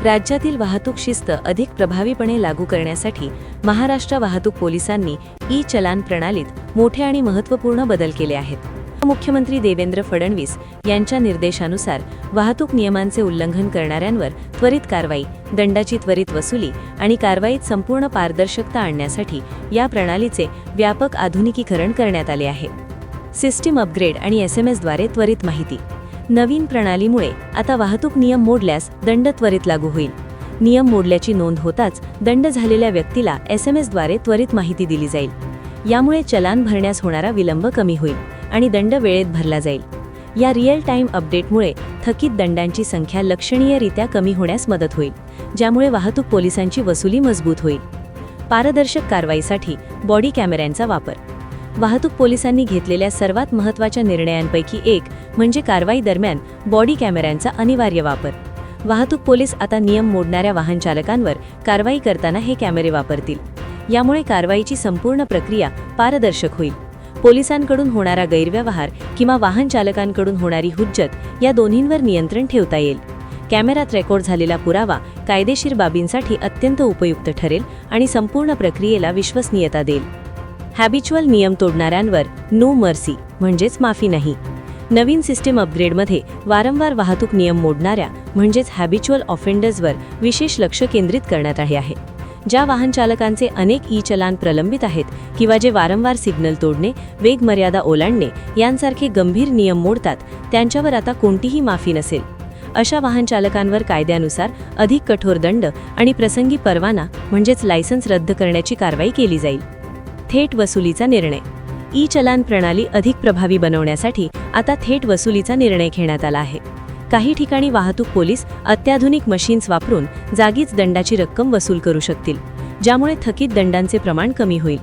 राज्यातील वाहतूक शिस्त अधिक प्रभावीपणे लागू करण्यासाठी महाराष्ट्र वाहतूक पोलिसांनी ई-चलान प्रणालीत मोठे आणि महत्त्वपूर्ण बदल केले आहेत. मुख्यमंत्री देवेंद्र फडणवीस यांच्या निर्देशानुसार वाहतूक नियमांचे उल्लंघन करणाऱ्यांवर त्वरित कारवाई, दंडाची त्वरित वसुली आणि कारवाईत संपूर्ण पारदर्शकता आणण्यासाठी या प्रणालीचे व्यापक आधुनिकीकरण करण्यात आले आहे. सिस्टीम अपग्रेड आणि SMS-द्वारे त्वरित माहिती. नवीन प्रणालीमुळे आता वाहतूक नियम मोडल्यास दंड त्वरित लागू होईल. नियम मोडल्याची नोंद होताच दंड झालेल्या व्यक्तीला SMS-द्वारे त्वरित माहिती दिली जाईल. यामुळे चलान भरण्यास होणारा विलंब कमी होईल आणि दंड वेळेत भरला जाईल. या रिअल टाइम अपडेटमुळे थकीत दंडांची संख्या लक्षणीयरित्या कमी होण्यास मदत होईल, ज्यामुळे वाहतूक पोलिसांची वसुली मजबूत होईल. पारदर्शक कारवाईसाठी बॉडी कॅमेऱ्यांचा वापर. वाहतूक पोलिसांनी घेतलेल्या सर्वात महत्त्वाच्या निर्णयांपैकी एक म्हणजे कारवाई दरम्यान बॉडी कॅमेऱ्यांचा अनिवार्य वापर. वाहतूक पोलीस आता नियम मोडणाऱ्या वाहन चालकांवर कारवाई करताना हे कॅमेरे वापरतील. यामुळे कारवाईची संपूर्ण प्रक्रिया पारदर्शक होईल. पोलिसांकडून होणारा गैरव्यवहार किंवा वाहन चालकांकडून होणारी हुज्जत या दोन्हींवर नियंत्रण ठेवता येईल. कॅमेऱ्यात रेकॉर्ड झालेला पुरावा कायदेशीर बाबींसाठी अत्यंत उपयुक्त ठरेल आणि संपूर्ण प्रक्रियेला विश्वसनीयता देईल. हॅबिच्युअल नियम तोडणाऱ्यांवर नो मर्सी म्हणजेच माफी नाही. नवीन सिस्टीम अपग्रेडमध्ये वारंवार वाहतूक नियम मोडणाऱ्या म्हणजेच हॅबिच्युअल ऑफेंडर्सवर विशेष लक्ष केंद्रित करण्यात आले आहे. ज्या वाहन चालकांचे अनेक ई-चलान प्रलंबित आहेत किंवा जे वारंवार सिग्नल तोडणे, वेग मर्यादा ओलांडणे यांसारखे गंभीर नियम मोडतात, त्यांच्यावर आता कोणतीही माफी नसेल. अशा वाहन चालकांवर कायद्यानुसार अधिक कठोर दंड आणि प्रसंगी परवाना म्हणजेच लायसन्स रद्द करण्याची कारवाई केली जाईल. थेट वसुलीचा निर्णय. ई-चलान प्रणाली अधिक प्रभावी बनवण्यासाठी आता थेट वसुलीचा निर्णय घेण्यात आला आहे. काही ठिकाणी वाहतूक पोलीस अत्याधुनिक मशीन्स वापरून जागीच दंडाची रक्कम वसूल करू शकतील, ज्यामुळे थकीत दंडांचे प्रमाण कमी होईल.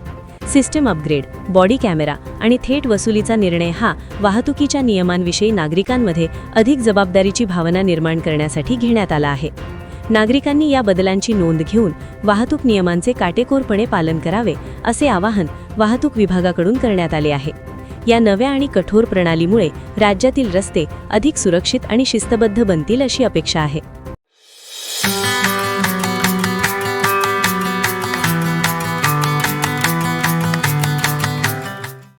सिस्टम अपग्रेड, बॉडी कॅमेरा आणि थेट वसुलीचा निर्णय हा वाहतुकीच्या नियमांविषयी नागरिकांमध्ये अधिक जबाबदारीची भावना निर्माण करण्यासाठी घेण्यात आला आहे. नागरिकांनी या बदलांची नोंद घेऊन वाहतूक नियमांचे काटेकोरपणे पालन करावे, असे आवाहन वाहतूक विभागाकडून करण्यात आले आहे. या नव्या आणि कठोर प्रणालीमुळे राज्यातील रस्ते अधिक सुरक्षित आणि शिस्तबद्ध बनतील अशी अपेक्षा आहे.